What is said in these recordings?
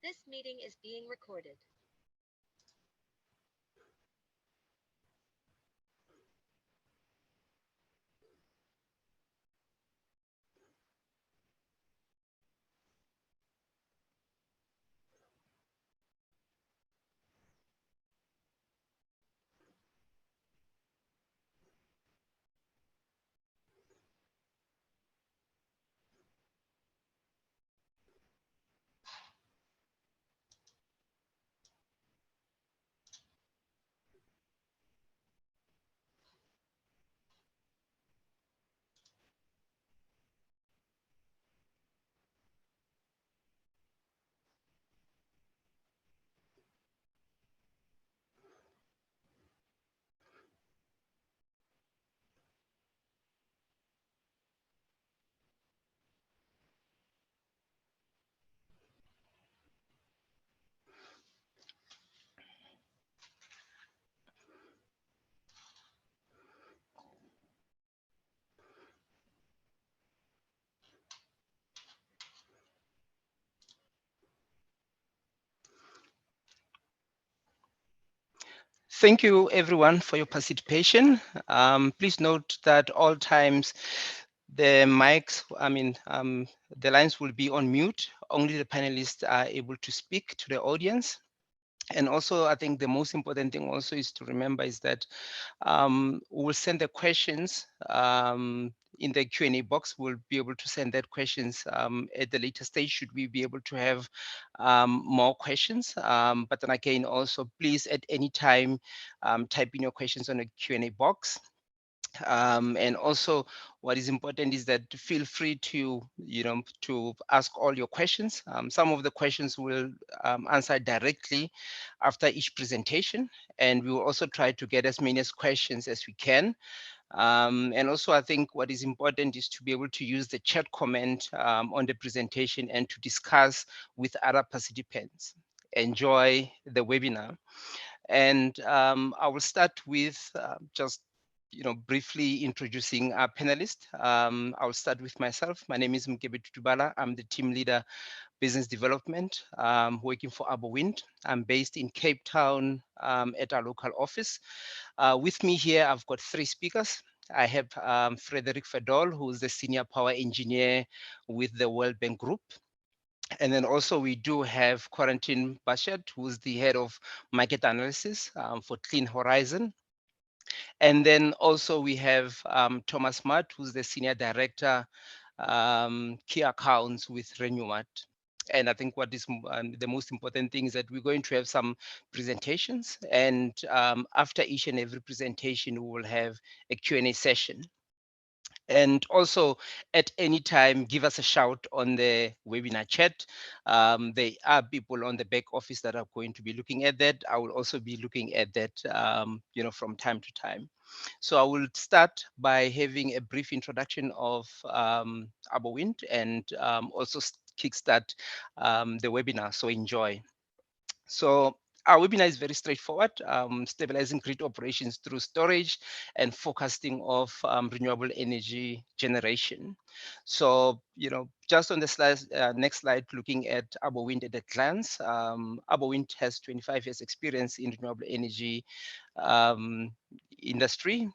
This meeting is being recorded. Thank you everyone for your participation. Please note that all times the mics, the lines will be on mute. Only the panelists are able to speak to the audience. And also, I think the most important thing also is to remember is that we'll send the questions in the Q&A box. We'll be able to send that questions at the later stage should we be able to have more questions. But then again, also please at any time type in your questions on the Q&A box. And also what is important is that feel free to to ask all your questions. Some of the questions will answer directly after each presentation, and we will also try to get as many questions as we can. And also I think what is important is to be able to use the chat comment on the presentation and to discuss with other participants. Enjoy the webinar. And I will start with just briefly introducing our panelists. I'll start with myself. My name is Mokebe Tutbala. I'm the team leader, business development, working for Arbor Wind. I'm based in Cape Town at our local office. With me here, I've got three speakers. I have Frederic Verdol, who's the senior power engineer with the World Bank Group. And then also we do have Corentin Baschet, who's the head of market analysis for Clean Horizon. And then also we have Thomas Mart, who's the senior director, key accounts with Reuniwatt. And I think what is the most important thing is that we're going to have some presentations, and after each and every presentation, we will have a Q&A session. And also at any time, give us a shout on the webinar chat. There are people on the back office that are going to be looking at that. I will also be looking at that from time to time. So I will start by having a brief introduction of Arbor Wind and also kickstart the webinar. So enjoy. So our webinar is very straightforward, stabilizing grid operations through storage and forecasting of renewable energy generation. So, just on the slide, next slide, looking at Arbor Wind at a glance. Arbor Wind has 25 years experience in renewable energy industry.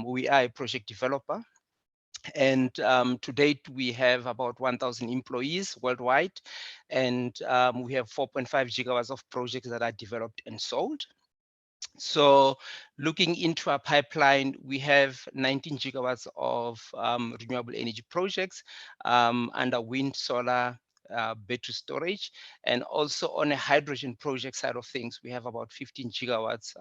We are a project developer. And to date, we have about 1,000 employees worldwide, and we have 4.5 gigawatts of projects that are developed and sold. So looking into our pipeline, we have 19 gigawatts of renewable energy projects under wind, solar, battery storage, and also on a hydrogen project side of things, we have about 15 gigawatts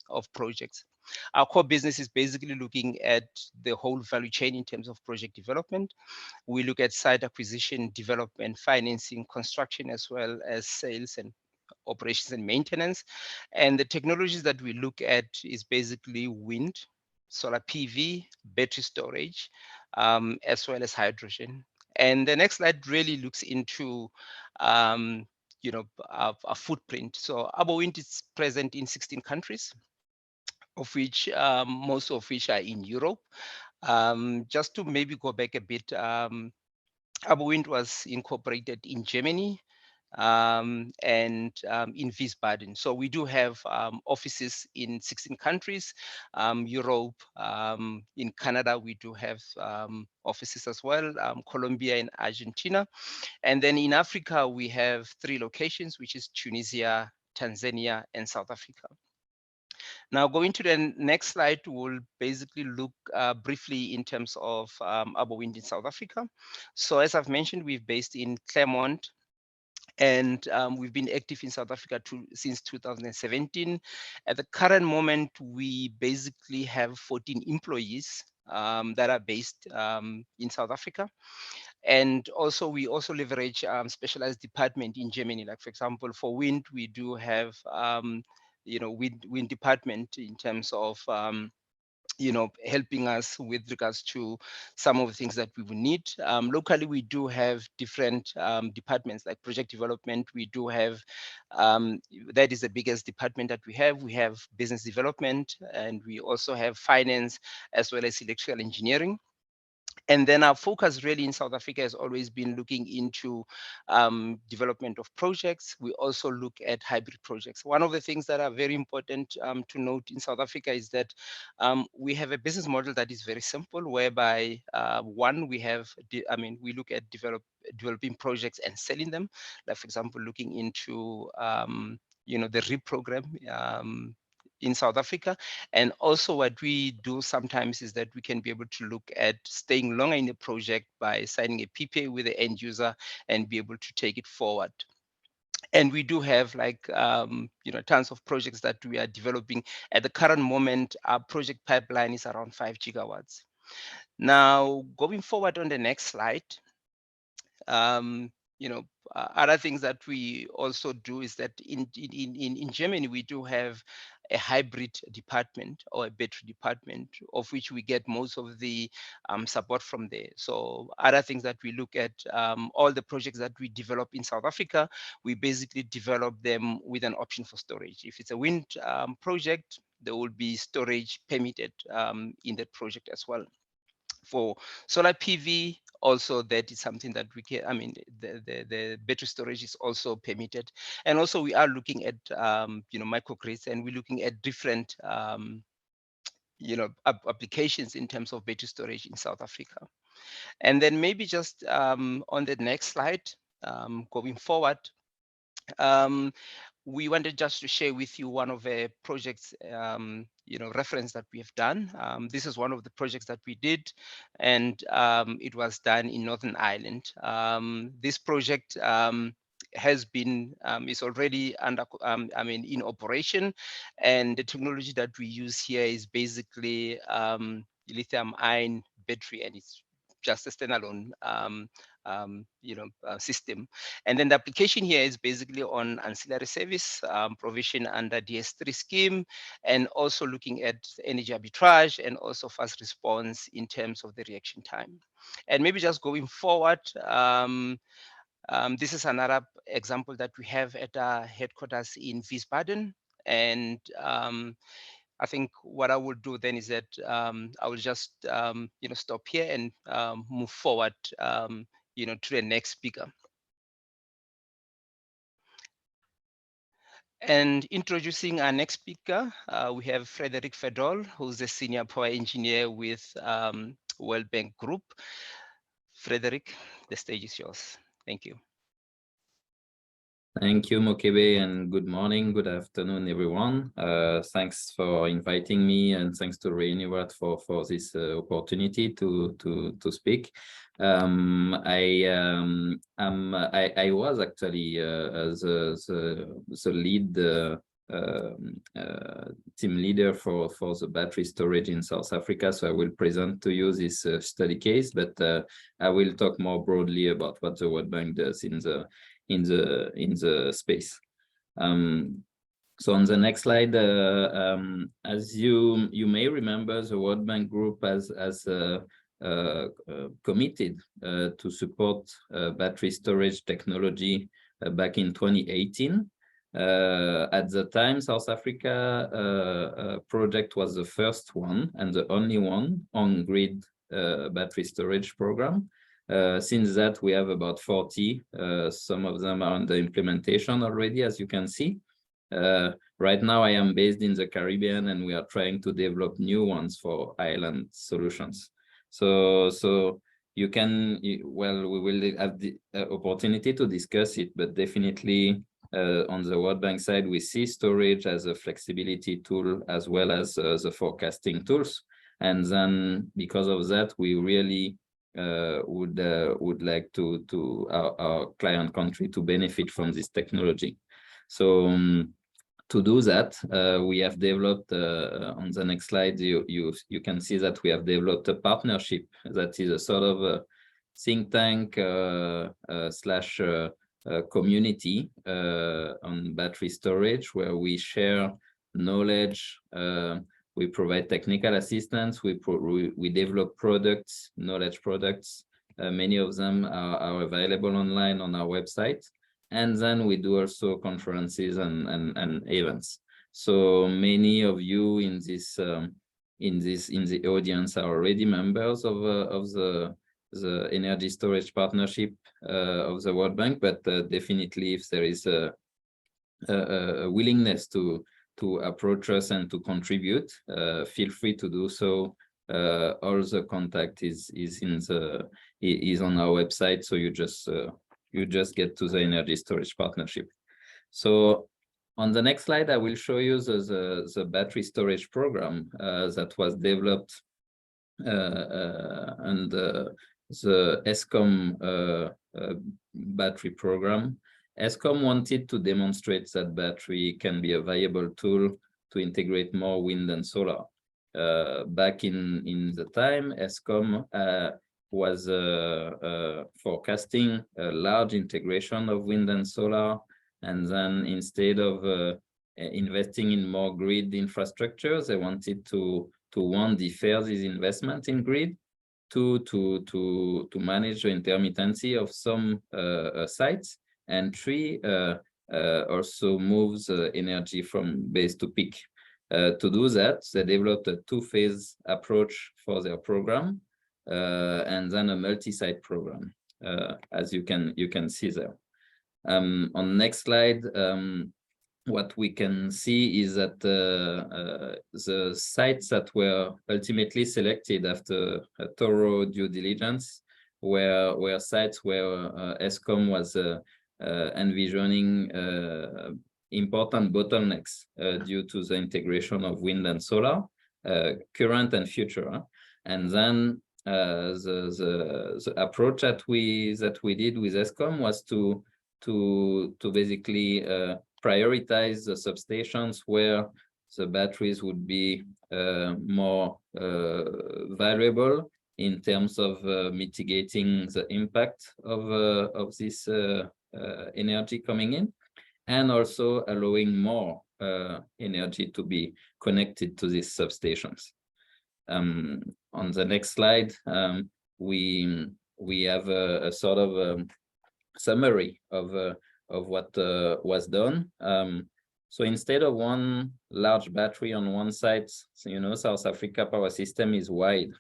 of projects. Our core business is basically looking at the whole value chain in terms of project development. We look at site acquisition, development, financing, construction, as well as sales and operations and maintenance. And the technologies that we look at is basically wind, solar PV, battery storage, as well as hydrogen. And the next slide really looks into our footprint. So Arbor Wind is present in 16 countries, of which most of which are in Europe. Just to maybe go back a bit, Arbor Wind was incorporated in Germany and in Wiesbaden. So we do have offices in 16 countries, Europe, in Canada, we do have offices as well, Colombia and Argentina. And then in Africa, we have 3 locations, which is Tunisia, Tanzania, and South Africa. Now, going to the next slide, we'll basically look briefly in terms of our wind in South Africa. So as I've mentioned, we're based in Claremont, and we've been active in South Africa since 2017. At the current moment, we basically have 14 employees that are based in South Africa. And also, we also leverage specialized department in Germany. Like, for example, for wind, we do have, wind department in terms of helping us with regards to some of the things that we will need. Locally, we do have different departments like project development. We do have, that is the biggest department that we have. We have business development, and we also have finance as well as electrical engineering. And then our focus really in South Africa has always been looking into development of projects. We also look at hybrid projects. One of the things that are very important to note in South Africa is that we have a business model that is very simple, whereby one, we look at developing projects and selling them. Like, for example, looking into the REAP program in South Africa. And also what we do sometimes is that we can be able to look at staying longer in the project by signing a PPA with the end user and be able to take it forward. And we do have tons of projects that we are developing. At the current moment, our project pipeline is around 5 gigawatts. Now, going forward on the next slide, other things that we also do is that in Germany, we do have a hybrid department or a battery department, of which we get most of the support from there. So other things that we look at, all the projects that we develop in South Africa, we basically develop them with an option for storage. If it's a wind project, there will be storage permitted in that project as well. For solar PV, also that is something that we can, the battery storage is also permitted. And also we are looking at, microgrids, and we're looking at different, applications in terms of battery storage in South Africa. And then maybe just on the next slide, going forward, we wanted just to share with you one of the projects, reference that we have done. This is one of the projects that we did, and it was done in Northern Ireland. This project has been, is already under, in operation, and the technology that we use here is basically lithium ion battery, and it's just a standalone system. And then the application here is basically on ancillary service provision under DS3 scheme, and also looking at energy arbitrage and also fast response in terms of the reaction time. And maybe just going forward, this is another example that we have at our headquarters in Wiesbaden. And I think what I will do then is that I will just stop here and move forward to the next speaker. And introducing our next speaker, we have Frederic Verdol, who's a senior power engineer with World Bank Group. Frederic, the stage is yours. Thank you. Thank you, Mokebe, and good morning, good afternoon, everyone. Thanks for inviting me, and thanks to Reuniwatt for this opportunity to speak. I was actually the lead team leader for the battery storage in South Africa. So I will present to you this study case, but I will talk more broadly about what the World Bank does in the space. So on the next slide, as you may remember, the World Bank Group has committed to support battery storage technology back in 2018. At the time, South Africa project was the first one and the only one on-grid battery storage program. Since that, we have about 40. Some of them are under implementation already, as you can see. Right now, I am based in the Caribbean, and we are trying to develop new ones for island solutions. So you can, well, we will have the opportunity to discuss it, but definitely on the World Bank side, we see storage as a flexibility tool as well as the forecasting tools. And then because of that, we really would like to our client country to benefit from this technology. So to do that, we have developed on the next slide. You can see that we have developed a partnership that is a sort of a think tank slash community on battery storage, where we share knowledge. We provide technical assistance. We develop products, knowledge products. Many of them are available online on our website. And then we do also conferences and events. So many of you in the audience are already members of the energy storage partnership of the World Bank. But definitely, if there is a willingness to approach us and to contribute, feel free to do so. All the contact is on our website. So you just get to the energy storage partnership. So on the next slide, I will show you the battery storage program that was developed and the ESCOM battery program. ESCOM wanted to demonstrate that battery can be a viable tool to integrate more wind and solar. Back in the time, ESCOM was forecasting a large integration of wind and solar, and then instead of investing in more grid infrastructure, they wanted to defer this investment in grid to manage the intermittency of some sites, and also moves energy from base to peak. To do that, they developed a two-phase approach for their program, and then a multi-site program, as you can see there. On next slide, what we can see is that the sites that were ultimately selected after a thorough due diligence were sites where ESCOM was envisioning important bottlenecks due to the integration of wind and solar, current and future. And then the approach that we did with ESCOM was to basically prioritize the substations where the batteries would be more valuable in terms of mitigating the impact of this energy coming in, and also allowing more energy to be connected to these substations. On the next slide, we have a sort of summary of what was done. So instead of one large battery on one site, so, South Africa power system is wide.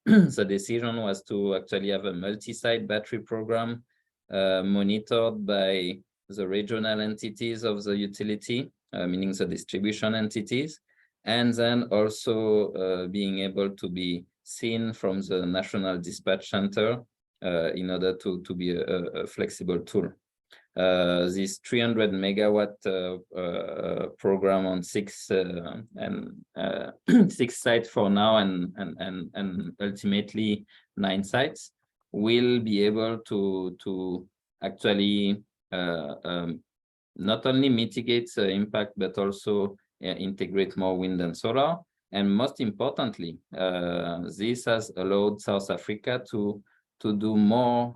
The decision was to actually have a multi-site battery program monitored by the regional entities of the utility, meaning the distribution entities, and then also being able to be seen from the National Dispatch Center in order to be a flexible tool. This 300 megawatt program on six sites for now, and ultimately 9 sites, will be able to actually not only mitigate the impact, but also integrate more wind and solar. And most importantly, this has allowed South Africa to do more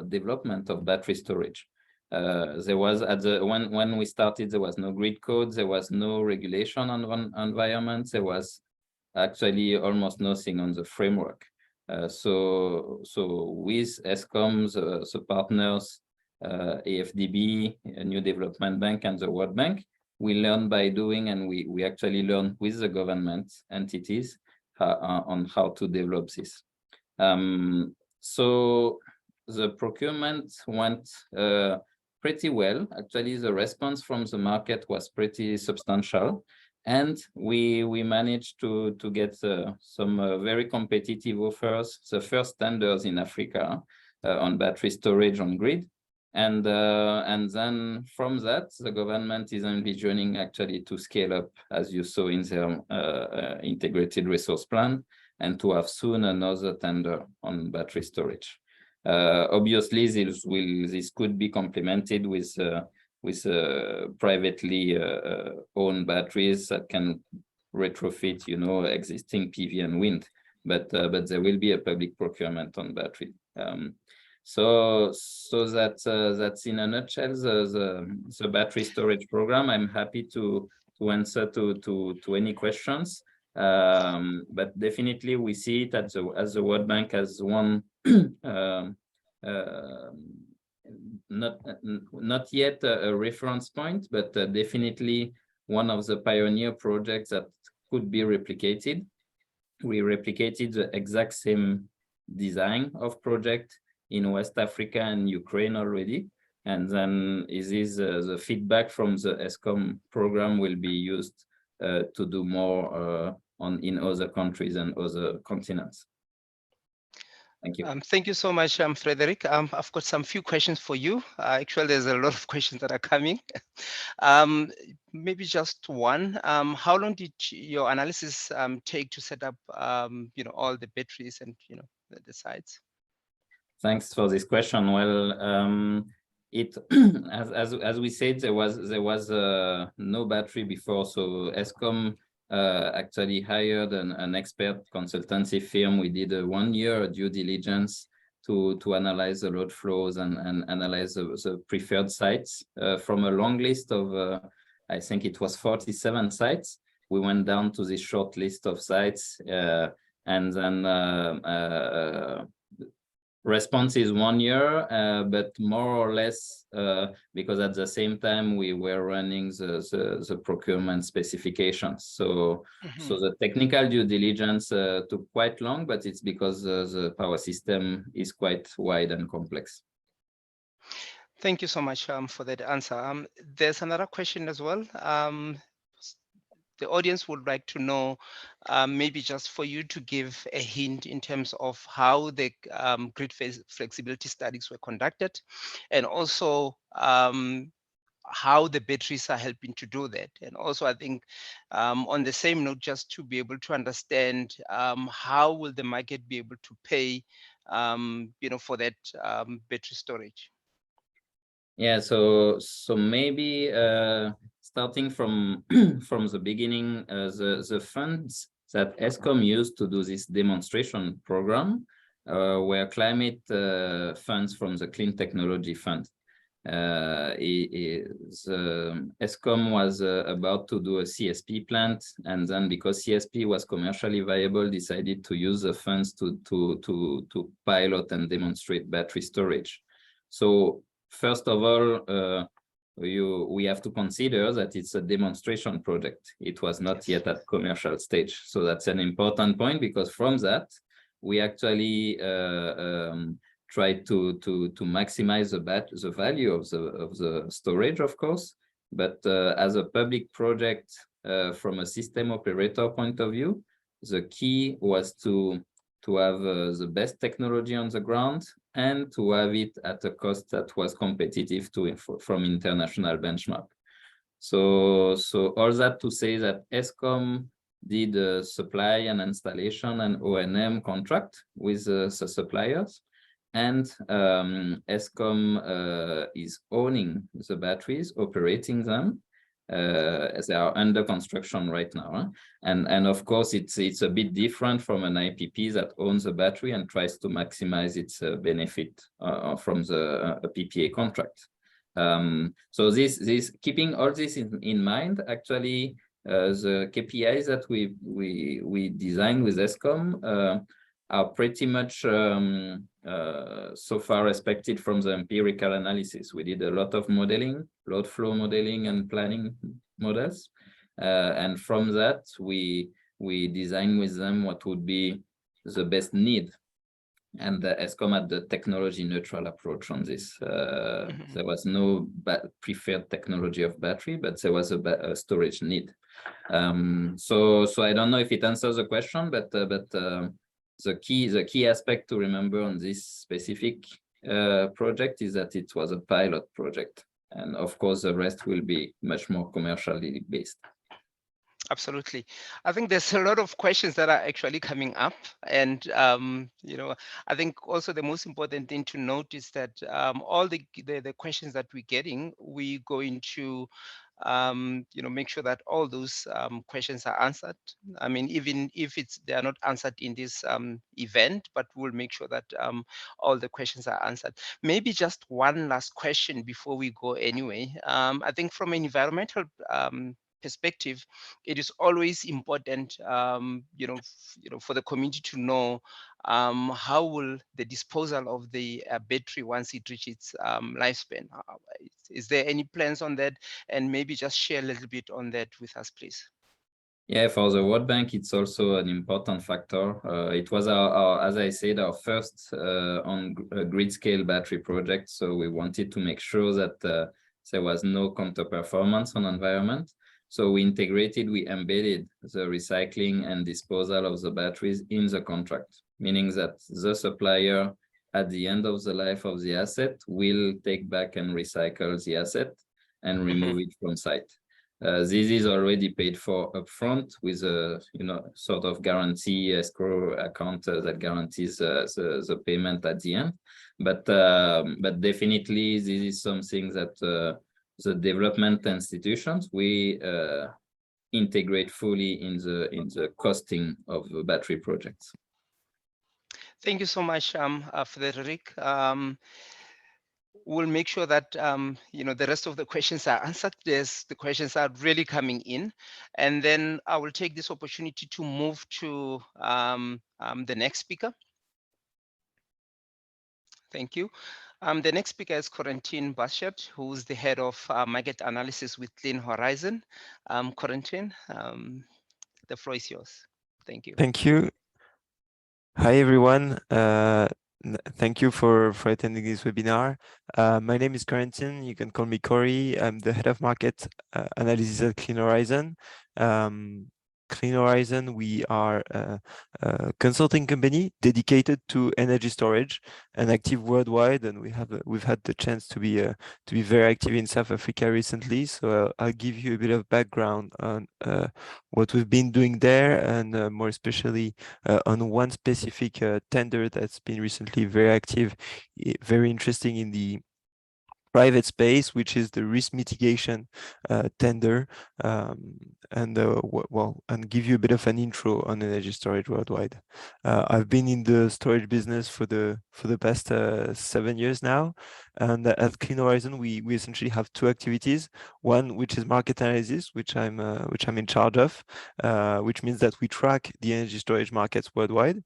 development of battery storage. There was when we started, there was no grid code, there was no regulation on environment, there was actually almost nothing on the framework. So with ESCOM, the partners, AFDB, a New Development Bank, and the World Bank, we learn by doing, and we actually learn with the government entities on how to develop this. So the procurement went pretty well. Actually, the response from the market was pretty substantial, and we managed to get some very competitive offers, the first tenders in Africa on battery storage on grid. And then from that, the government is envisioning actually to scale up, as you saw in their integrated resource plan, and to have soon another tender on battery storage. Obviously, this could be complemented with privately owned batteries that can retrofit, existing PV and wind. But there will be a public procurement on battery. So that's in a nutshell the battery storage program. I'm happy to answer to any questions. But definitely we see it as the World Bank as one not yet a reference point, but definitely one of the pioneer projects that could be replicated. We replicated the exact same design of project in West Africa and Ukraine already. And then the feedback from the ESCOM program will be used to do more in other countries and other continents. Thank you. Thank you so much, Frederic. I've got some few questions for you. Actually, there's a lot of questions that are coming. Maybe just one. How long did your analysis take to set up, all the batteries and the sites? Thanks for this question. Well, it as we said, there was no battery before, so ESCOM actually hired an expert consultancy firm. We did a 1 year due diligence to analyze the load flows and analyze the preferred sites from a long list of I think it was 47 sites. We went down to this short list of sites, and then response is 1 year, but more or less because at the same time we were running the procurement specifications. So the technical due diligence took quite long, but it's because the power system is quite wide and complex. Thank you so much for that answer. There's another question as well. The audience would like to know, maybe just for you to give a hint in terms of how the grid flexibility studies were conducted, and also how the batteries are helping to do that. And also, I think on the same note, just to be able to understand how will the market be able to pay, for that battery storage. Yeah, so maybe starting from the beginning, the funds that ESCOM used to do this demonstration program were climate funds from the Clean Technology Fund. ESCOM was about to do a CSP plant, and then because CSP was commercially viable, decided to use the funds to pilot and demonstrate battery storage. So first of all, we have to consider that it's a demonstration project. It was not yet at commercial stage. So that's an important point, because from that, we actually try to maximize the value of the storage, of course. But as a public project, from a system operator point of view, the key was to have the best technology on the ground and to have it at a cost that was competitive from international benchmark. So all that to say that ESCOM did a supply and installation and O&M contract with the suppliers, and ESCOM is owning the batteries, operating them. As they are under construction right now, and of course it's a bit different from an IPP that owns a battery and tries to maximize its benefit from the PPA contract. So this keeping all this in mind, actually the KPIs that we designed with ESCOM are pretty much so far respected from the empirical analysis. We did a lot of modeling, load flow modeling and planning models. And from that, we designed with them what would be the best need And ESCOM had the technology neutral approach on this. There was no preferred technology of battery, but there was a storage need. So I don't know if it answers the question, but the key aspect to remember on this specific project is that it was a pilot project, and of course the rest will be much more commercially based. Absolutely. I think there's a lot of questions that are actually coming up. And, I think also the most important thing to note is that all the questions that we're getting, we're going to, make sure that all those questions are answered. I mean, even if they are not answered in this event, but we'll make sure that all the questions are answered. Maybe just one last question before we go anyway. I think from an environmental perspective, it is always important, for the community to know how will the disposal of the battery once it reaches its lifespan. Is there any plans on that? And maybe just share a little bit on that with us, please. Yeah, for the World Bank, it's also an important factor. It was as I said, our first on grid scale battery project. So we wanted to make sure that there was no counter performance on environment. So we embedded the recycling and disposal of the batteries in the contract, meaning that the supplier at the end of the life of the asset will take back and recycle the asset and remove it from site. This is already paid for upfront with a sort of guarantee escrow account that guarantees the payment at the end. But definitely this is something that the development institutions we integrate fully in the costing of the battery projects. Thank you so much, Frederic. We'll make sure that the rest of the questions are answered. The questions are really coming in, and then I will take this opportunity to move to the next speaker. Thank you. The next speaker is Corentin Baschet, who's the head of market analysis with Clean Horizon. Corentin, the floor is yours. Thank you. Thank you. Hi, everyone. Thank you for attending this webinar. My name is Corentin. You can call me Corey. I'm the head of market analysis at Clean Horizon. Clean Horizon, we are a consulting company dedicated to energy storage and active worldwide, and we've had the chance to be very active in South Africa recently. So I'll give you a bit of background on what we've been doing there, and more especially on one specific tender that's been recently very active, very interesting in the private space, which is the risk mitigation tender, and give you a bit of an intro on energy storage worldwide. I've been in the storage business for the past 7 years now, and at Clean Horizon we essentially have two activities. One, which is market analysis, which I'm in charge of, which means that we track the energy storage markets worldwide.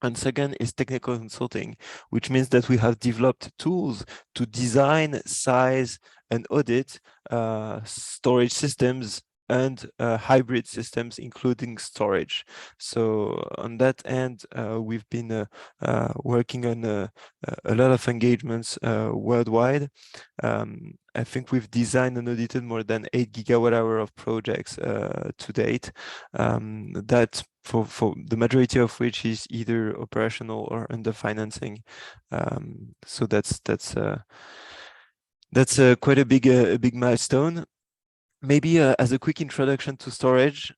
And second is technical consulting, which means that we have developed tools to design, size, and audit storage systems and hybrid systems, including storage. So on that end, we've been working on a lot of engagements worldwide. I think we've designed and audited more than 8 gigawatt-hour of projects to date. That for the majority of which is either operational or under financing. So that's quite a big milestone. Maybe as a quick introduction to storage.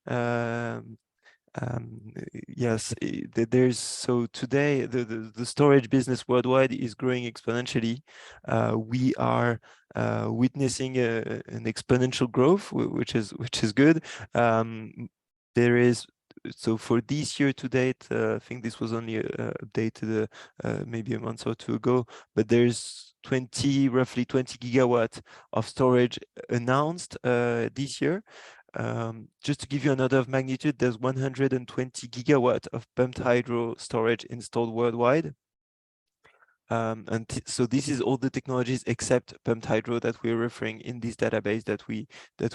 Yes, so today the storage business worldwide is growing exponentially. We are witnessing an exponential growth, which is good. There is, so for this year to date, I think this was only updated maybe a month or two ago, but there's roughly 20 gigawatt of storage announced this year. Just to give you an order of magnitude, there's 120 gigawatt of pumped hydro storage installed worldwide. So this is all the technologies except pumped hydro that we're referring in this database that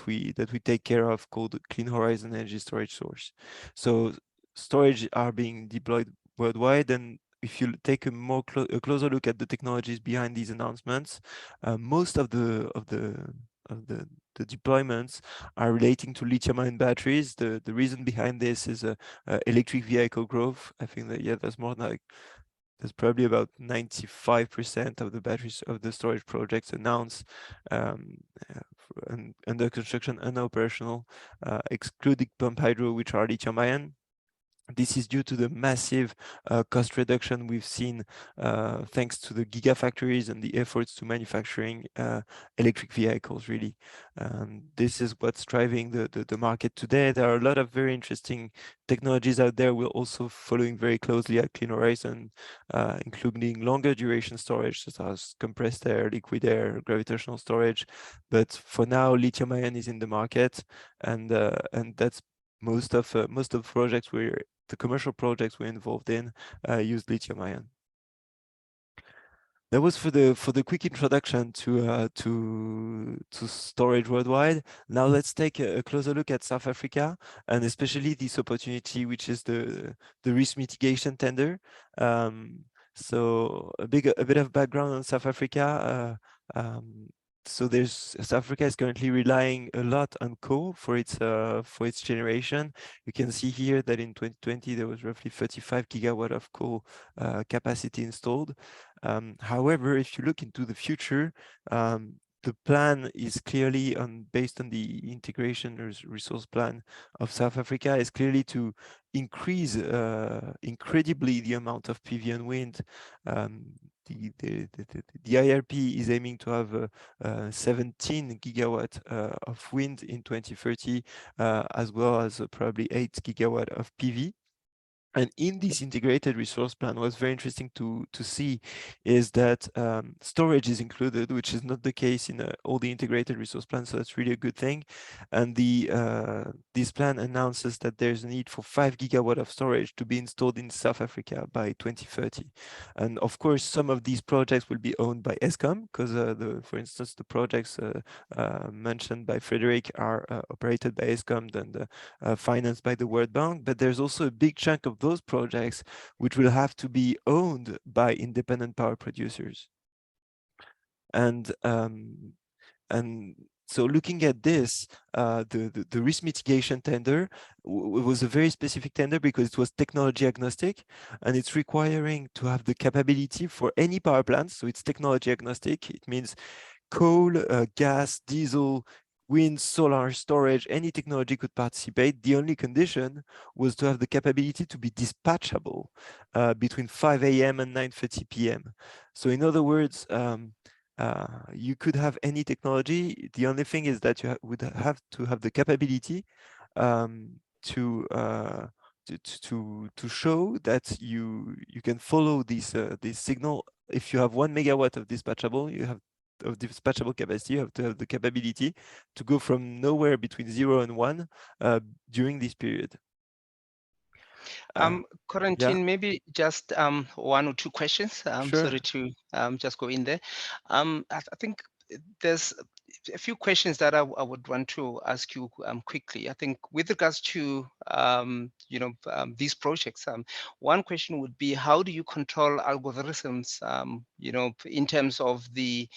we take care of, called Clean Horizon Energy Storage Source. So storage are being deployed worldwide, and if you take a a closer look at the technologies behind these announcements, most of the deployments are relating to lithium-ion batteries. The reason behind this is electric vehicle growth. I think that there's more like there's probably about 95% of the batteries of the storage projects announced um, and under construction and operational, excluding pump hydro, which are lithium-ion. This is due to the massive cost reduction we've seen thanks to the gigafactories and the efforts to manufacturing electric vehicles, really. This is what's driving the market today. There are a lot of very interesting technologies out there. We're also following very closely at Clean Horizon, including longer duration storage, such as compressed air, liquid air, gravitational storage. But for now, lithium ion is in the market, and that's most of projects the commercial projects we're involved in use lithium ion. That was for the quick introduction to storage worldwide. Now let's take a closer look at South Africa, and especially this opportunity, which is the risk mitigation tender. So a bit of background on South Africa. So South Africa is currently relying a lot on coal for its generation. You can see here that in 2020 there was roughly 35 gigawatt of coal capacity installed. However, if you look into the future, the plan is clearly based on the integration resource plan of South Africa is clearly to increase incredibly the amount of PV and wind. The IRP is aiming to have 17 gigawatt of wind in 2030, as well as probably 8 gigawatt of PV. And in this integrated resource plan, what's very interesting to see is that storage is included, which is not the case in all the integrated resource plans. So that's really a good thing. And this plan announces that there's a need for 5 gigawatt of storage to be installed in South Africa by 2030. And of course, some of these projects will be owned by Eskom, because for instance, the projects mentioned by Frederic are operated by Eskom and financed by the World Bank. But there's also a big chunk of those projects which will have to be owned by independent power producers. And so looking at this, the risk mitigation tender was a very specific tender because it was technology agnostic, and it's requiring to have the capability for any power plant. So it's technology agnostic. It means coal, gas, diesel, wind, solar, storage, any technology could participate. The only condition was to have the capability to be dispatchable between 5 a.m. and 9:30 p.m. So in other words, you could have any technology. The only thing is that you would have to have the capability to show that you can follow this signal. If you have 1 megawatt of dispatchable capacity, you have to have the capability to go from nowhere between 0 and 1 during this period. Corentin, maybe just 1 or 2 questions. Sure. Sorry to just go in there. I think there's a few questions that I would want to ask you quickly. I think with regards to these projects, one question would be, how do you control algorithms, in terms of the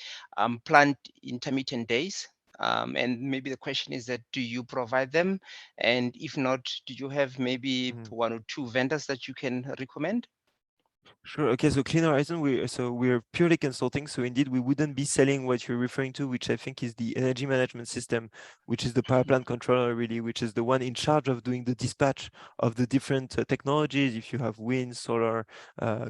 plant intermittent days? And maybe the question is that, do you provide them? And if not, do you have maybe 1 or 2 vendors that you can recommend? Sure. Okay. So Clean Horizon, we're purely consulting. So indeed, we wouldn't be selling what you're referring to, which I think is the energy management system, which is the power plant controller, really, which is the one in charge of doing the dispatch of the different technologies. If you have wind, solar,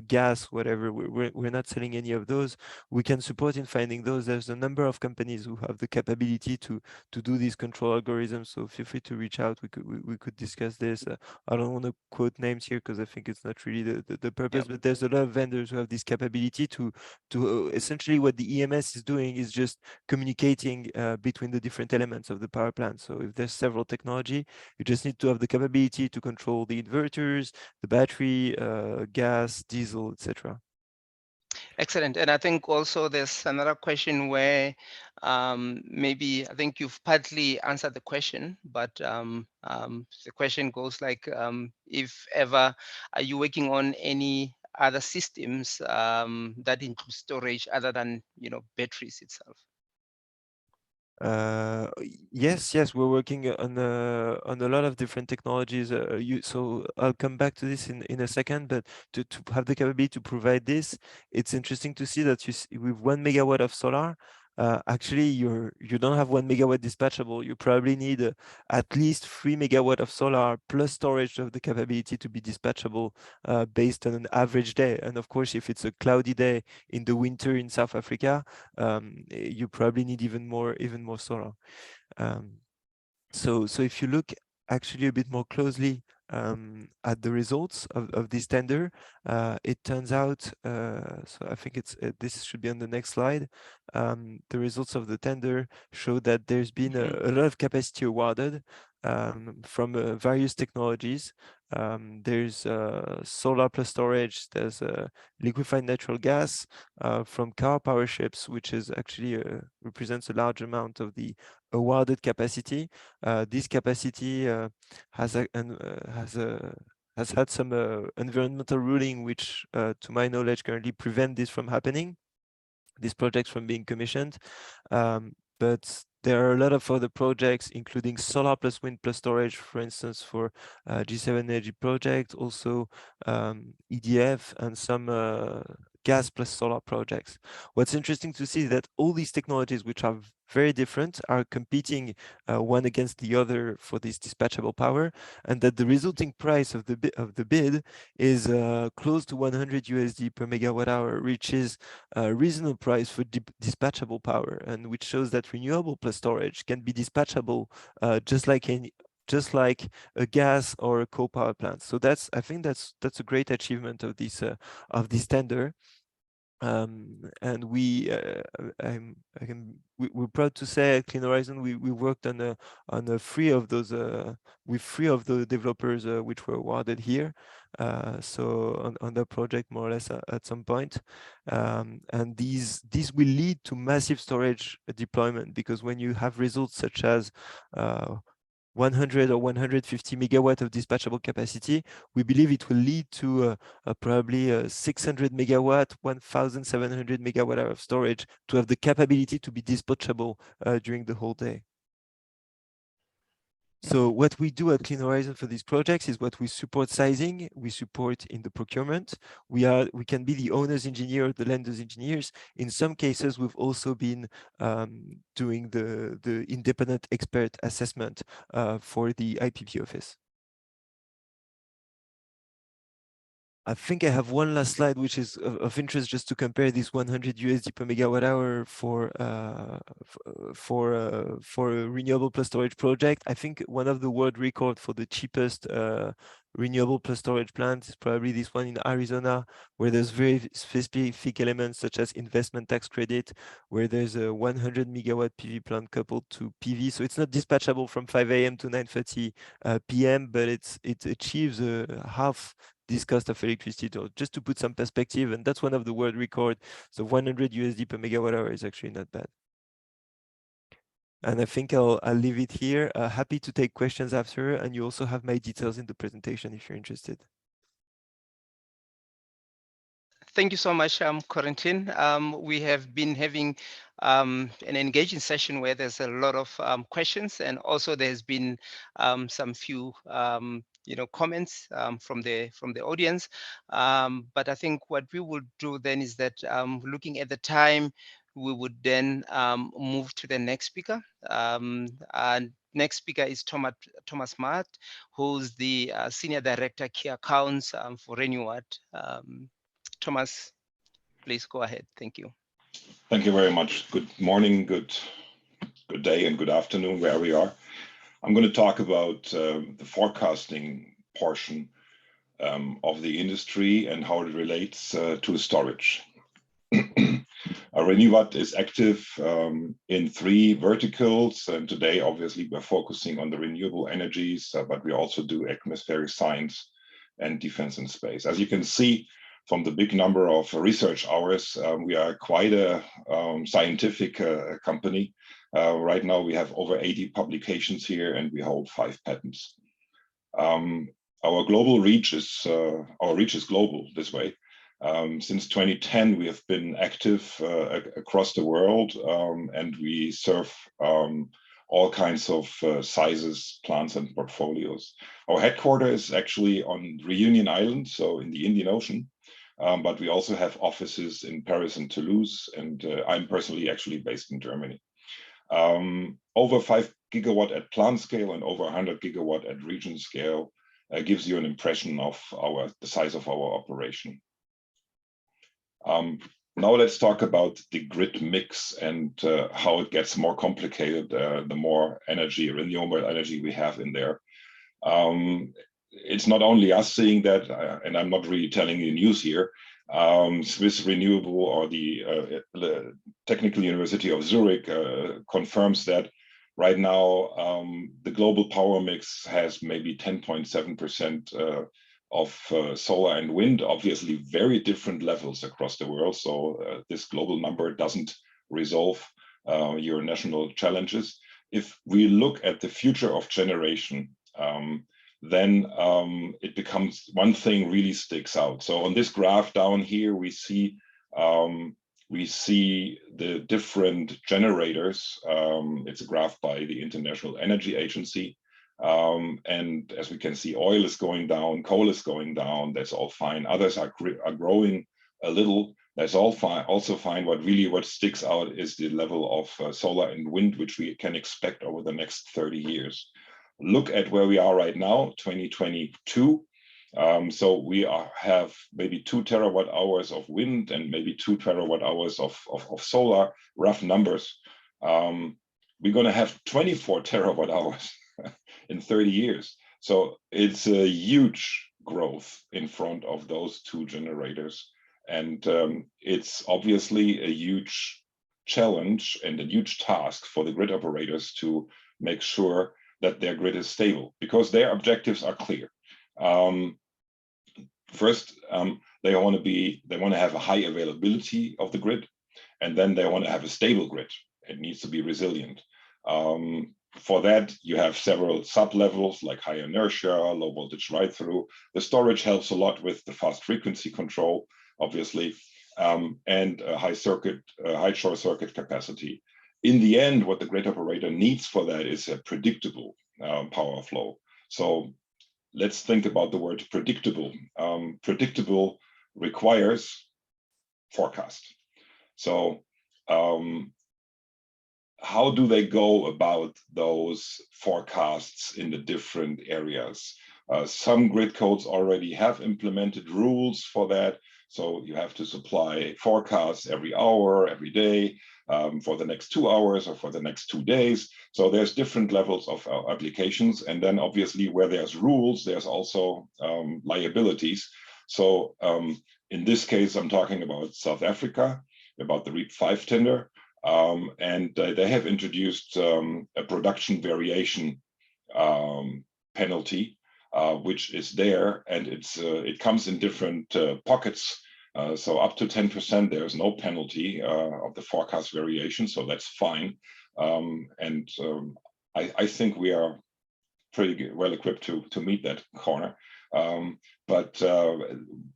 gas, whatever, we're not selling any of those. We can support in finding those. There's a number of companies who have the capability to do these control algorithms. So feel free to reach out. We could discuss this. I don't want to quote names here because I think it's not really the purpose, but there's a lot of vendors who have this capability to essentially what the EMS is doing is just communicating between the different elements of the power plant. So if there's several technology, you just need to have the capability to control the inverters, the battery, gas, diesel, etc. Excellent. And I think also there's another question where maybe I think you've partly answered the question, but the question goes like, if ever, are you working on any other systems that include storage other than batteries itself? Yes, we're working on a lot of different technologies. So I'll come back to this in a second, but to have the capability to provide this, it's interesting to see that with 1 megawatt of solar, actually you don't have 1 megawatt dispatchable. You probably need at least 3 megawatt of solar plus storage of the capability to be dispatchable based on an average day. And of course, if it's a cloudy day in the winter in South Africa, you probably need even more solar. So if you look actually a bit more closely at the results of this tender, it turns out, so I think this should be on the next slide. The results of the tender show that there's been a lot of capacity awarded from various technologies. There's solar plus storage, there's liquefied natural gas from car power ships, which is actually represents a large amount of the awarded capacity. This capacity has had some environmental ruling, which, to my knowledge, currently prevent this from happening, these projects from being commissioned. But there are a lot of other projects, including solar plus wind plus storage, for instance, for G7 Energy project, also EDF, and some gas plus solar projects. What's interesting to see is that all these technologies, which are very different, are competing one against the other for this dispatchable power, and that the resulting price of the bid is close to 100 USD per megawatt hour, which is a reasonable price for dispatchable power, and which shows that renewable plus storage can be dispatchable just like a gas or a coal power plant. So I think that's a great achievement of this tender. And we're proud to say at Clean Horizon we worked on three of those with three of the developers which were awarded here. So on the project more or less at some point, and these will lead to massive storage deployment, because when you have results such as 100 or 150 megawatt of dispatchable capacity, we believe it will lead to probably 600 megawatt, 1,700 megawatt hour of storage to have the capability to be dispatchable during the whole day. So what we do at Clean Horizon for these projects is what we support sizing, we support in the procurement. We can be the owner's engineer, the lender's engineers. In some cases, we've also been doing the independent expert assessment for the IPP office. I think I have one last slide, which is of interest, just to compare this 100 USD per megawatt hour for a renewable plus storage project. I think one of the world record for the cheapest renewable plus storage plant is probably this one in Arizona, where there's very specific elements such as investment tax credit, where there's a 100 megawatt PV plant coupled to PV. So it's not dispatchable from 5 a.m. to 9:30 p.m., but it achieves half this cost of electricity, just to put some perspective, and that's one of the world record. So 100 USD per megawatt hour is actually not bad. And I think I'll leave it here. Happy to take questions after, and you also have my details in the presentation if you're interested. Thank you so much, Corentin. We have been having an engaging session where there's a lot of questions, and also there's been some few comments from the audience. But I think what we will do then is that, looking at the time, we would then move to the next speaker. And next speaker is Thomas Mart, who's the Senior Director, Key Accounts for Reuniwatt. Thomas, please go ahead. Thank you. Thank you very much. Good morning, good day, and good afternoon, wherever you are. I'm going to talk about the forecasting portion of the industry and how it relates to storage. Reuniwatt is active in 3 verticals, and today obviously we're focusing on the renewable energies, but we also do atmospheric science and defense and space. As you can see from the big number of research hours, we are quite a scientific company. Right now we have over 80 publications here, and we hold 5 patents. Our global reach is global this way. Since 2010, we have been active across the world, and we serve all kinds of sizes, plants, and portfolios. Our headquarters is actually on Reunion Island, so in the Indian Ocean, but we also have offices in Paris and Toulouse, and I'm personally actually based in Germany. Over 5 gigawatt at plant scale and over 100 gigawatt at region scale gives you an impression of the size of our operation. Now let's talk about the grid mix and how it gets more complicated the more energy, renewable energy we have in there. It's not only us seeing that, and I'm not really telling you news here. Swiss Renewable or the Technical University of Zurich confirms that right now the global power mix has maybe 10.7% of solar and wind, obviously very different levels across the world. So this global number doesn't resolve your national challenges. If we look at the future of generation, then it becomes one thing really sticks out. So on this graph down here, we see the different generators. It's a graph by the International Energy Agency. And as we can see, oil is going down, coal is going down, that's all fine. Others are growing a little, that's all fine, also fine. What sticks out is the level of solar and wind, which we can expect over the next 30 years. Look at where we are right now, 2022. So we have maybe 2 terawatt hours of wind and maybe 2 terawatt hours of solar, rough numbers. We're going to have 24 terawatt hours in 30 years. So it's a huge growth in front of those 2 generators. And it's obviously a huge challenge and a huge task for the grid operators to make sure that their grid is stable, because their objectives are clear. First, they want to have a high availability of the grid, and then they want to have a stable grid. It needs to be resilient. For that, you have several sub-levels like high inertia, low voltage ride-through. The storage helps a lot with the fast frequency control, obviously, and high short circuit capacity. In the end, what the grid operator needs for that is a predictable power flow. So let's think about the word predictable. Predictable requires forecast. So how do they go about those forecasts in the different areas? Some grid codes already have implemented rules for that. So you have to supply forecasts every hour, every day, for the next 2 hours or for the next 2 days. So there's different levels of applications. And then obviously where there's rules, there's also liabilities. So in this case, I'm talking about South Africa, about the REAP 5 tender. And they have introduced a production variation penalty, which is there, and it comes in different pockets. So up to 10%, there's no penalty of the forecast variation, so that's fine. I think we are pretty well equipped to meet that corner. But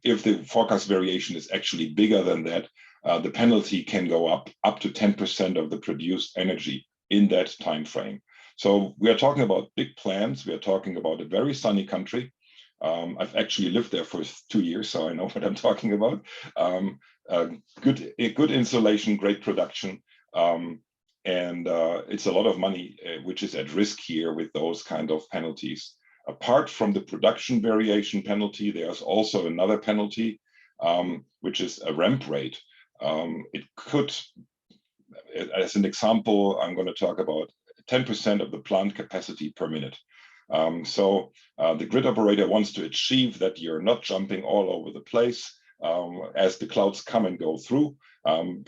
if the forecast variation is actually bigger than that, the penalty can go up to 10% of the produced energy in that time frame. So we are talking about big plans. We are talking about a very sunny country. I've actually lived there for 2 years, so I know what I'm talking about. Good insulation, great production, and it's a lot of money which is at risk here with those kind of penalties. Apart from the production variation penalty, there's also another penalty, which is a ramp rate. It could, as an example, I'm going to talk about 10% of the plant capacity per minute. So the grid operator wants to achieve that you're not jumping all over the place as the clouds come and go through.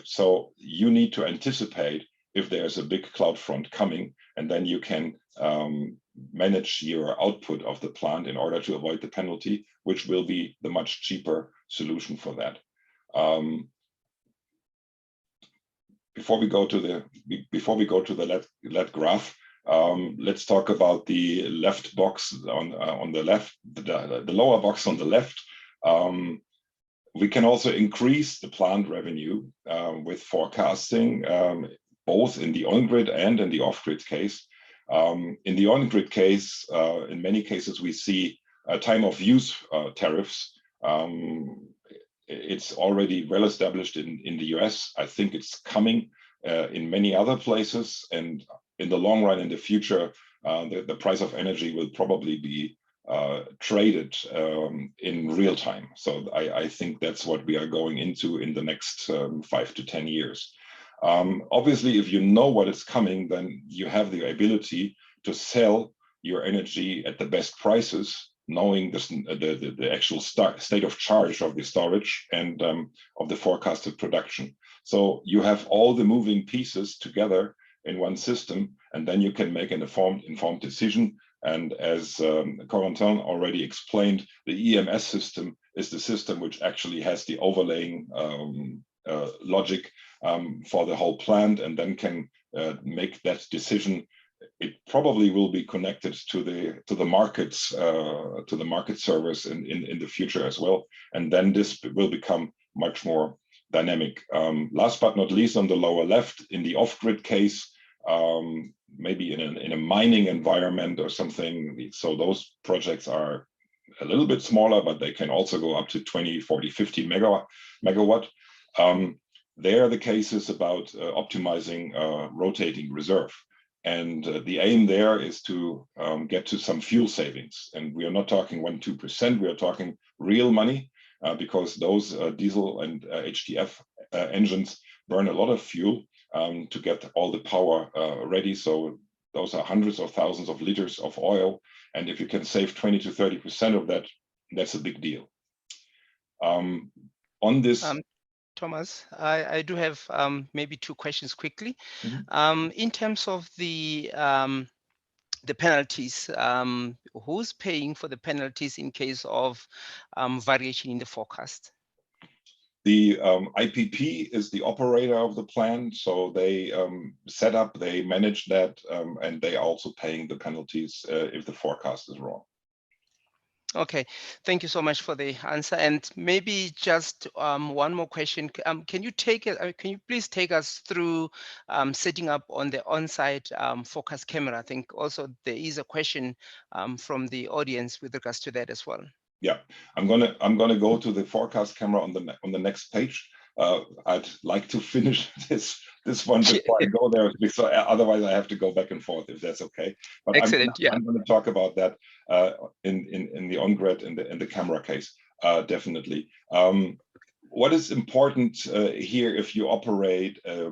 So you need to anticipate if there's a big cloud front coming, and then you can manage your output of the plant in order to avoid the penalty, which will be the much cheaper solution for that. Before we go to the LED graph, let's talk about the left box on the left, the lower box on the left. We can also increase the plant revenue with forecasting, both in the on-grid and in the off-grid case. In the on-grid case, in many cases, we see time of use tariffs. It's already well established in the US. I think it's coming in many other places. And in the long run, in the future, the price of energy will probably be traded in real time. So I think that's what we are going into in the next 5 to 10 years. Obviously, if you know what is coming, then you have the ability to sell your energy at the best prices, knowing the actual state of charge of the storage and of the forecasted production. So you have all the moving pieces together in one system, and then you can make an informed decision. And as Corentin already explained, the EMS system is the system which actually has the overlaying logic for the whole plant, and then can make that decision. It probably will be connected to the markets, to the market servers in the future as well, and then this will become much more dynamic. Last but not least, on the lower left, in the off-grid case, maybe in a mining environment or something. So those projects are a little bit smaller, but they can also go up to 20, 40, 50 megawatt. There, the case is about optimizing rotating reserve. And the aim there is to get to some fuel savings. And we are not talking 1-2%, we are talking real money, because those diesel and HDF engines burn a lot of fuel to get all the power ready. So those are hundreds of thousands of liters of oil. And if you can save 20 to 30% of that, that's a big deal. On this, Thomas, I do have maybe 2 questions quickly. In terms of the penalties, who's paying for the penalties in case of variation in the forecast? The IPP is the operator of the plant, so they set up, they manage that, and they are also paying the penalties if the forecast is wrong. Okay, thank you so much for the answer. And maybe just one more question. Can you please take us through setting up on the on-site focus camera? I think also there is a question from the audience with regards to that as well. Yeah, I'm gonna go to the forecast camera on the next page. I'd like to finish this one before I go there, because otherwise I have to go back and forth, if that's okay. But excellent. I'm going to talk about that in the on-grid in the camera case, definitely. What is important here, if you operate a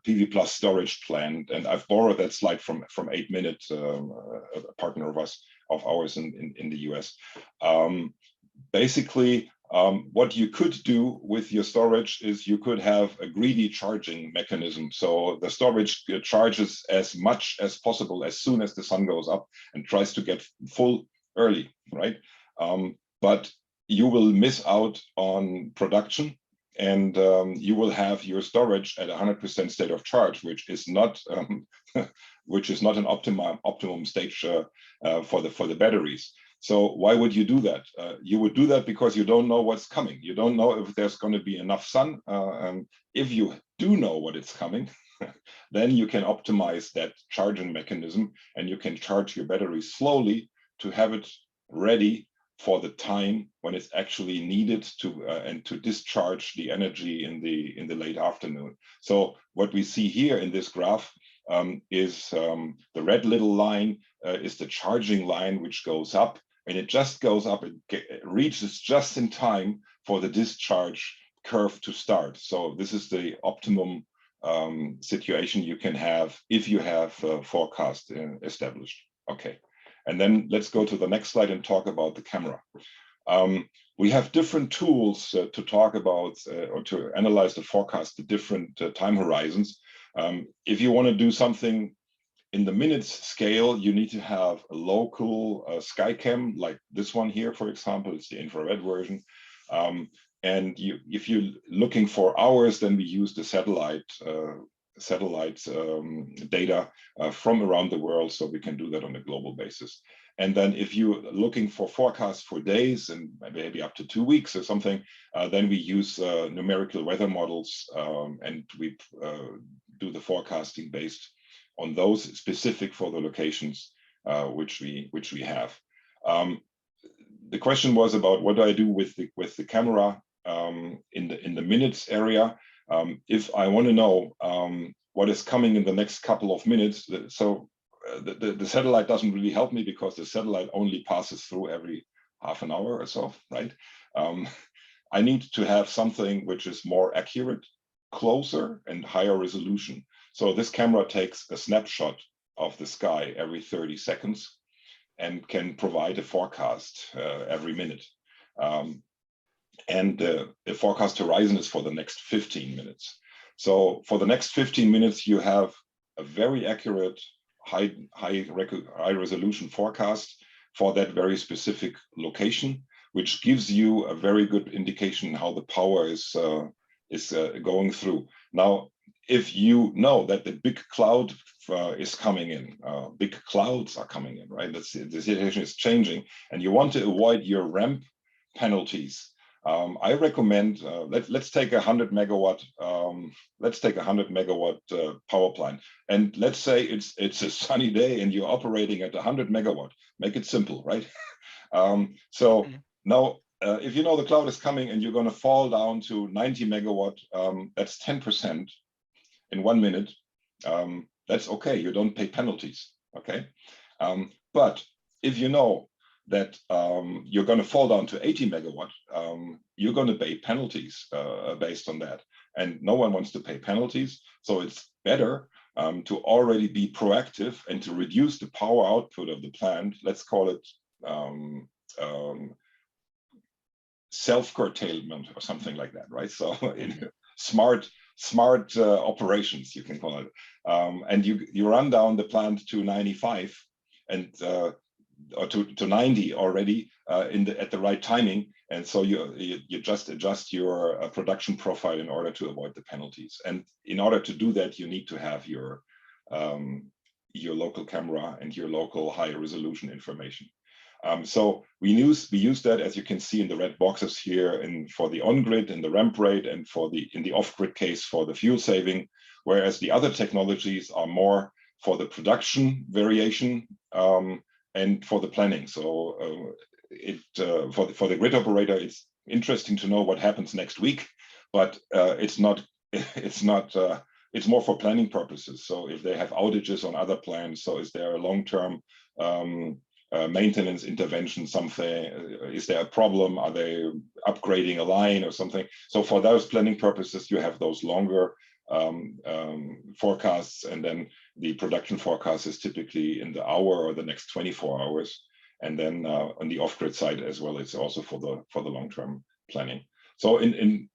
PV plus storage plant, and I've borrowed that slide from 8 Minute, a partner of ours in the US. Basically, what you could do with your storage is you could have a greedy charging mechanism. So the storage charges as much as possible as soon as the sun goes up and tries to get full early, right? But you will miss out on production, and you will have your storage at 100% state of charge, which is not an optimum stage for the batteries. So why would you do that? You would do that because you don't know what's coming. You don't know if there's going to be enough sun. And if you do know what is coming, then you can optimize that charging mechanism, and you can charge your battery slowly to have it ready for the time when it's actually needed to and to discharge the energy in the late afternoon. So what we see here in this graph is the red little line is the charging line, which goes up, and it just goes up. It reaches just in time for the discharge curve to start. So this is the optimum situation you can have if you have forecast established. Okay. And then let's go to the next slide and talk about the camera. We have different tools to talk about or to analyze the forecast, the different time horizons. If you want to do something in the minutes scale, you need to have a local SkyCam, like this one here, for example. It's the infrared version. And if you're looking for hours, then we use the satellite satellite data from around the world, so we can do that on a global basis. And then if you're looking for forecasts for days and maybe up to 2 weeks or something, then we use numerical weather models, and we do the forecasting based on those specific for the locations which we have. The question was about what do I do with the camera in the minutes area. If I want to know what is coming in the next couple of minutes, so the satellite doesn't really help me because the satellite only passes through every half an hour or so, right? I need to have something which is more accurate, closer, and higher resolution. So this camera takes a snapshot of the sky every 30 seconds and can provide a forecast every minute. And the forecast horizon is for the next 15 minutes. So for the next 15 minutes, you have a very accurate, high resolution forecast for that very specific location, which gives you a very good indication how the power is going through. Now, if you know that the big cloud is coming in, big clouds are coming in, right? The situation is changing, and you want to avoid your ramp penalties. I recommend let's take 100 megawatt. Let's take 100 megawatt power plant, and let's say it's a sunny day and you're operating at 100 megawatt. Make it simple, right? Now, if you know the cloud is coming and you're going to fall down to 90 megawatt, that's 10% in 1 minute. That's okay. You don't pay penalties. Okay, but if you know that you're going to fall down to 80 megawatt, you're going to pay penalties based on that. And no one wants to pay penalties. So it's better to already be proactive and to reduce the power output of the plant. Let's call it self-curtailment or something like that, right? So in smart operations, you can call it. And you run down the plant to 95 and or to 90 already at the right timing, and so you just adjust your production profile in order to avoid the penalties. And in order to do that, you need to have your local camera and your local high resolution information. So we use that, as you can see in the red boxes here, for the on-grid and the ramp rate, and in the off-grid case for the fuel saving, whereas the other technologies are more for the production variation and for the planning. So for the grid operator, it's interesting to know what happens next week, but it's more for planning purposes. So if they have outages on other plants, so is there a long-term maintenance intervention, something, is there a problem, are they upgrading a line or something? So for those planning purposes, you have those longer forecasts, and then the production forecast is typically in the hour or the next 24 hours. And then on the off-grid side as well, it's also for the long-term planning. So in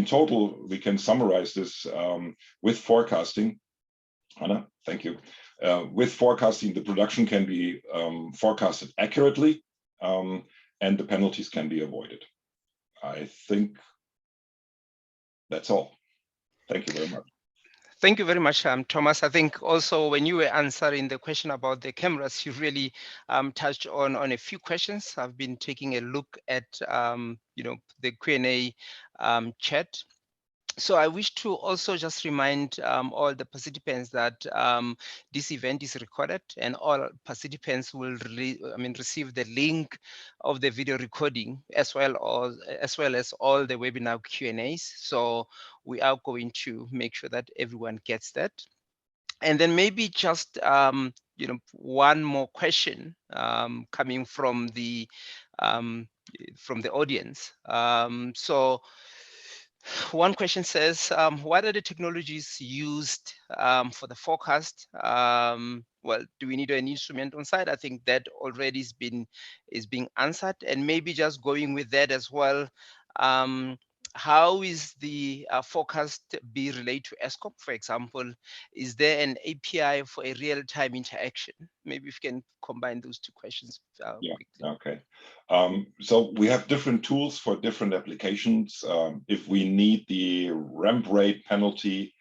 total, we can summarize this with forecasting. Anna, thank you. With forecasting, the production can be forecasted accurately, and the penalties can be avoided. I think that's all. Thank you very much. Thank you very much, Thomas. I think also when you were answering the question about the cameras, you really touched on a few questions. I've been taking a look at the Q&A chat. So I wish to also just remind all the participants that this event is recorded, and all participants will receive the link of the video recording as well as all the webinar Q&As. So we are going to make sure that everyone gets that. And then maybe just one more question coming from the audience. So one question says, what are the technologies used for the forecast? Well, do we need an instrument on site? I think that already is being answered. And maybe just going with that as well, how is the forecast be related to ESCOP, for example? Is there an API for a real-time interaction? Maybe if you can combine those two questions quickly. Okay. So we have different tools for different applications. If we need the ramp rate penalty,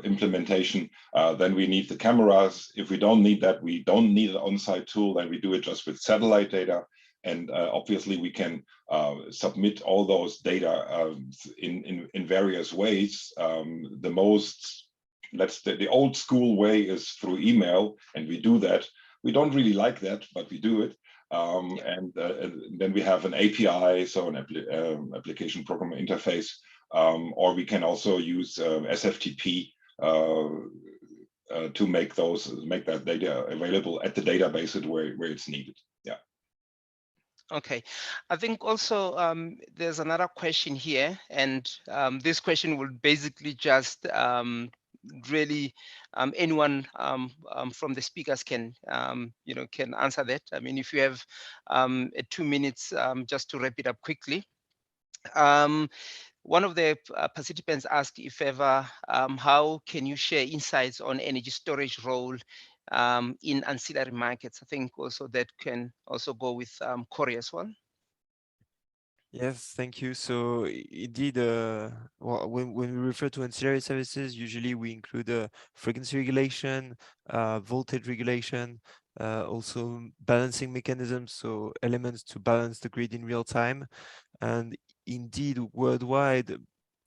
implementation, then we need the cameras. If we don't need that, we don't need an on-site tool, then we do it just with satellite data. And obviously we can submit all those data in various ways. The old school way is through email, and we do that. We don't really like that, but we do it. And then we have an API, so an application program interface, or we can also use SFTP to make that data available at the database where it's needed. Yeah. Okay, I think also there's another question here, and this question will basically just really anyone from the speakers can can answer that. I mean, if you have 2 minutes just to wrap it up quickly. One of the participants asked if ever, how can you share insights on energy storage role in ancillary markets? I think also that can also go with Corey as well. Yes, thank you. So indeed, when we refer to ancillary services, usually we include frequency regulation, voltage regulation, also balancing mechanisms, so elements to balance the grid in real time. And indeed, worldwide,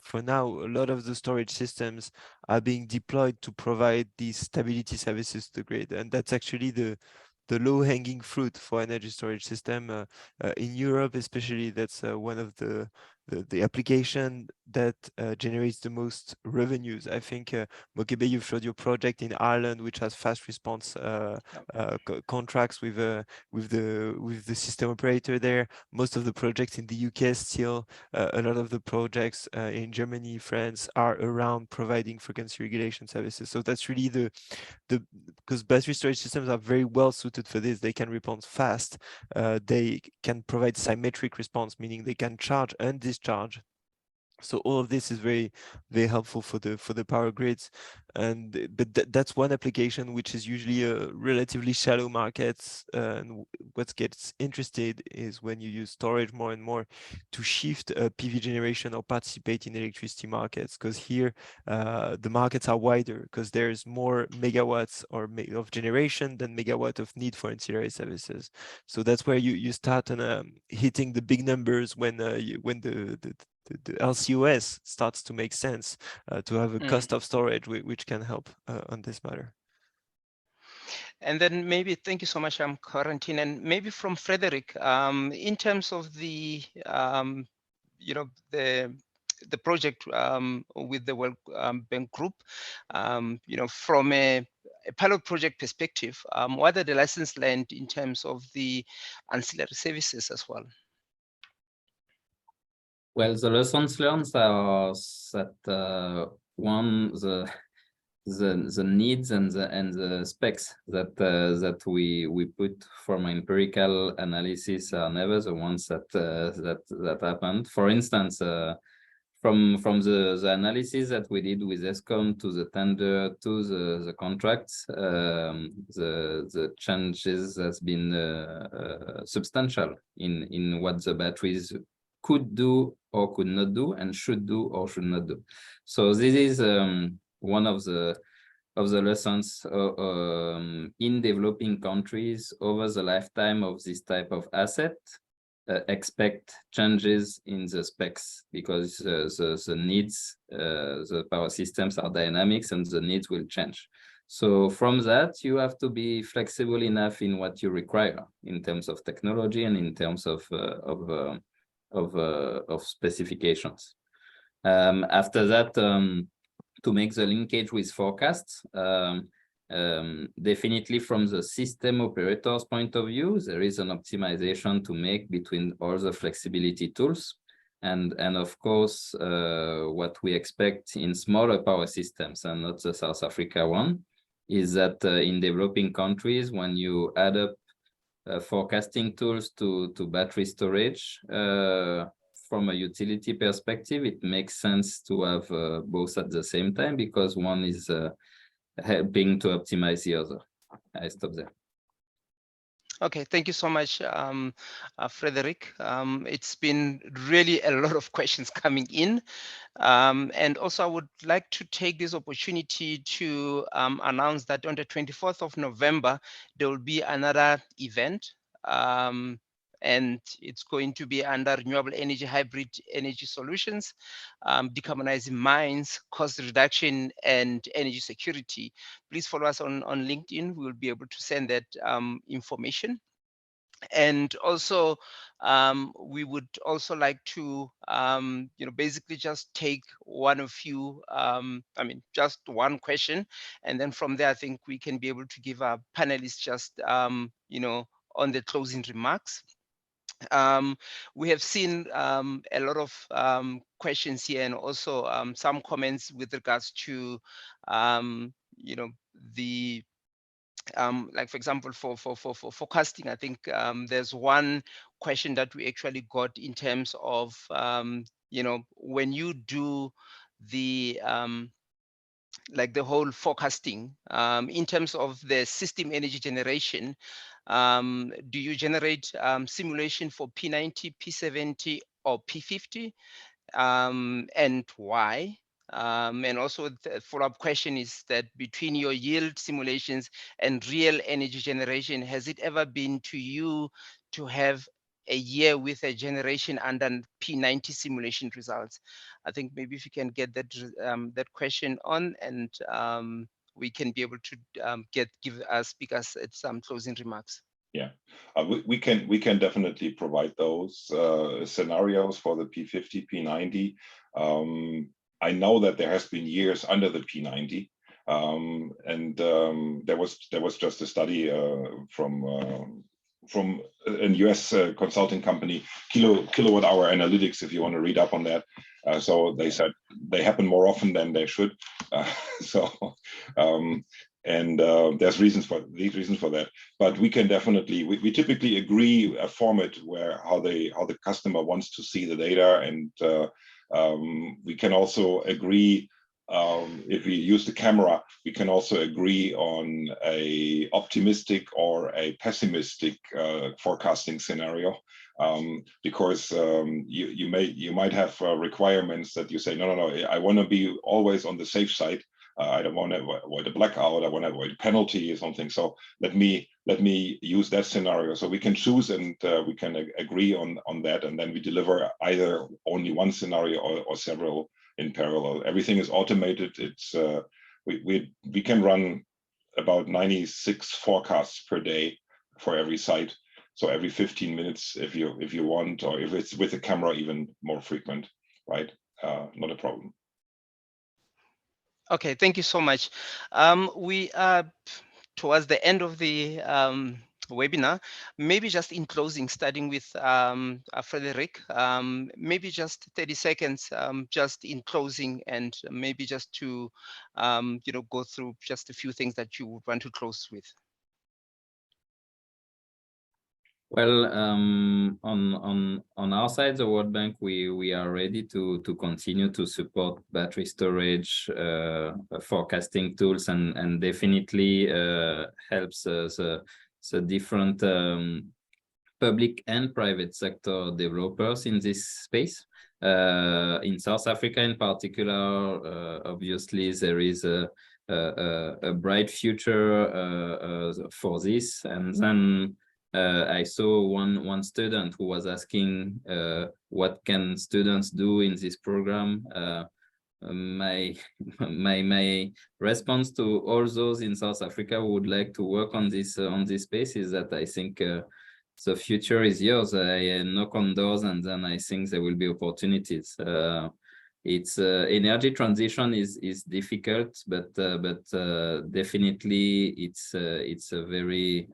for now, a lot of the storage systems are being deployed to provide these stability services to the grid. And that's actually the low-hanging fruit for energy storage system in Europe, especially. That's one of the application that generates the most revenues. I think Mokebe, you've showed your project in Ireland, which has fast response contracts with the system operator there. Most of the projects in the UK still, a lot of the projects in Germany, France are around providing frequency regulation services. So that's really because battery storage systems are very well suited for this. They can respond fast. They can provide symmetric response, meaning they can charge and discharge. So all of this is very, very helpful for the power grids. But that's one application which is usually a relatively shallow market. And what gets interested is when you use storage more and more to shift PV generation or participate in electricity markets, because here the markets are wider because there's more megawatts of generation than megawatt of need for ancillary services. So that's where you start hitting the big numbers when the LCOS starts to make sense to have a cost of storage, which can help on this matter. And then maybe, thank you so much, Corentin, and maybe from Frederic, in terms of the the project with the World Bank Group, from a pilot project perspective, what are the lessons learned in terms of the ancillary services as well? Well, the lessons learned are that one, the needs and the specs that we put from empirical analysis are never the ones that happened. For instance, from the analysis that we did with ESCOM to the tender to the contracts, the changes has been substantial in what the batteries could do or could not do, and should do or should not do. So this is one of the lessons in developing countries over the lifetime of this type of asset. Expect changes in the specs, because the needs, the power systems are dynamics and the needs will change. So from that, you have to be flexible enough in what you require in terms of technology and in terms of specifications. After that, to make the linkage with forecasts, definitely from the system operator's point of view, there is an optimization to make between all the flexibility tools. And of course, what we expect in smaller power systems, and not the South Africa one, is that in developing countries, when you add up forecasting tools to battery storage, from a utility perspective, it makes sense to have both at the same time, because one is helping to optimize the other. I stop there. Okay, thank you so much, Frederic. It's been really a lot of questions coming in. And also, I would like to take this opportunity to announce that on the 24th of November, there will be another event. And it's going to be under renewable energy, hybrid energy solutions, decarbonizing mines, cost reduction, and energy security. Please follow us on LinkedIn. We will be able to send that information. And also, we would also like to, basically just take one of you, just one question, and then from there, I think we can be able to give our panelists just, on the closing remarks. We have seen a lot of questions here, and also some comments with regards to, the like for example, for forecasting, I think there's one question that we actually got in terms of, when you do the like the whole forecasting in terms of the system energy generation, do you generate simulation for P90, P70, or P50? And why? And also the follow-up question is that between your yield simulations and real energy generation, has it ever been to you to have a year with a generation under P90 simulation results? I think maybe if you can get that that question on, and we can be able to give our speakers some closing remarks. Yeah, we can definitely provide those scenarios for the P50, P90. I know that there has been years under the P90, and there was just a study from a US consulting company, Kilowatt Hour Analytics, if you want to read up on that. So they said they happen more often than they should. And there's reasons for that, but we can definitely, we typically agree a format where how the customer wants to see the data, and we can also agree, if we use the camera, we can also agree on a optimistic or a pessimistic forecasting scenario, because you might have requirements that you say, no, I want to be always on the safe side. I don't want to avoid a blackout. I want to avoid a penalty or something. So let me use that scenario. So we can choose, and we can agree on that, and then we deliver either only one scenario or several in parallel. Everything is automated. It's we can run about 96 forecasts per day for every site. So every 15 minutes, if you want, or if it's with the camera, even more frequent, right? Not a problem. Okay, thank you so much. We are towards the end of the webinar. Maybe just in closing, starting with Frederic, maybe just 30 seconds, just in closing, and maybe just to go through just a few things that you would want to close with. Well, on our side, the World Bank, we are ready to continue to support battery storage forecasting tools, and definitely helps the different public and private sector developers in this space. In South Africa, in particular, obviously there is a bright future for this, and then. I saw one student who was asking what can students do in this program. My response to all those in South Africa who would like to work on this space is that I think the future is yours. I knock on doors, and then I think there will be opportunities. It's energy transition is difficult, but definitely it's a very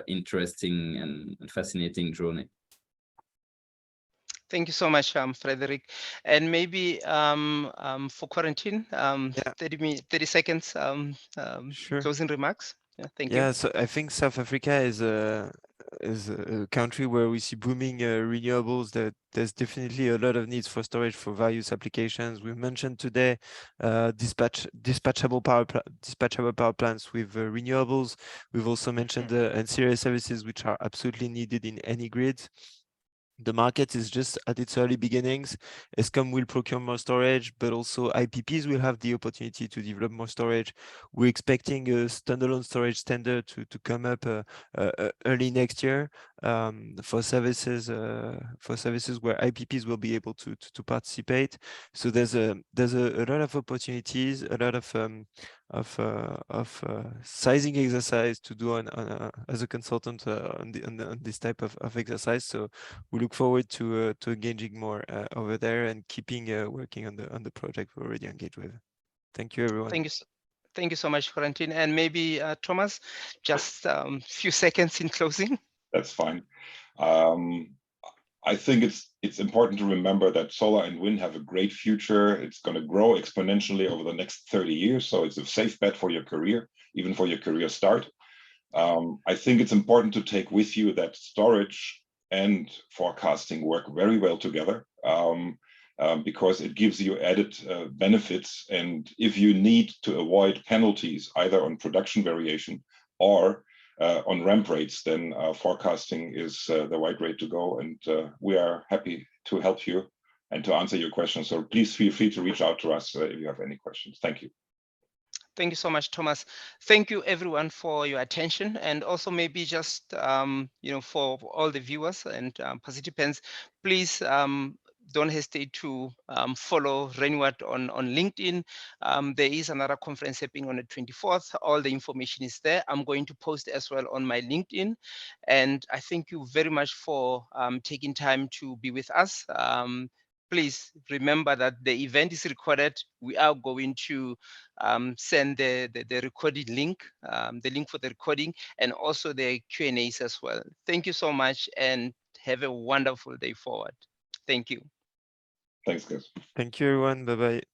interesting and fascinating journey. Thank you so much, Frederic. And maybe for Corentin, 30 seconds, Sure. closing remarks. Yeah, thank you. Yeah, so I think South Africa is a as a country where we see booming renewables, that there's definitely a lot of needs for storage for various applications. We mentioned today dispatchable power plants with renewables. We've also mentioned ancillary services, which are absolutely needed in any grid. The market is just at its early beginnings. Eskom will procure more storage, but also IPPs will have the opportunity to develop more storage. We're expecting a standalone storage standard to come up early next year for services where IPPs will be able to participate. So there's a lot of opportunities, a lot of sizing exercise to do as a consultant on this type of exercise. So we look forward to engaging more over there and keeping working on the project we're already engaged with. Thank you, everyone. Thank you so much, Corentin. And maybe Thomas, just a few seconds in closing. That's fine. I think it's important to remember that solar and wind have a great future. It's going to grow exponentially over the next 30 years. So it's a safe bet for your career, even for your career start. I think it's important to take with you that storage and forecasting work very well together because it gives you added benefits. And if you need to avoid penalties, either on production variation or on ramp rates, then forecasting is the right way to go. And we are happy to help you and to answer your questions. So please feel free to reach out to us if you have any questions. Thank you. Thank you so much, Thomas. Thank you, everyone, for your attention, and also maybe just for all the viewers and participants, please don't hesitate to follow Reuniwatt on LinkedIn. There is another conference happening on the 24th. All the information is there. I'm going to post as well on my LinkedIn. And I thank you very much for taking time to be with us. Please remember that the event is recorded. We are going to send the recorded link, the link for the recording, and also the Q&As as well. Thank you so much and have a wonderful day forward. Thank you. Thanks, guys. Thank you, everyone. Bye-bye.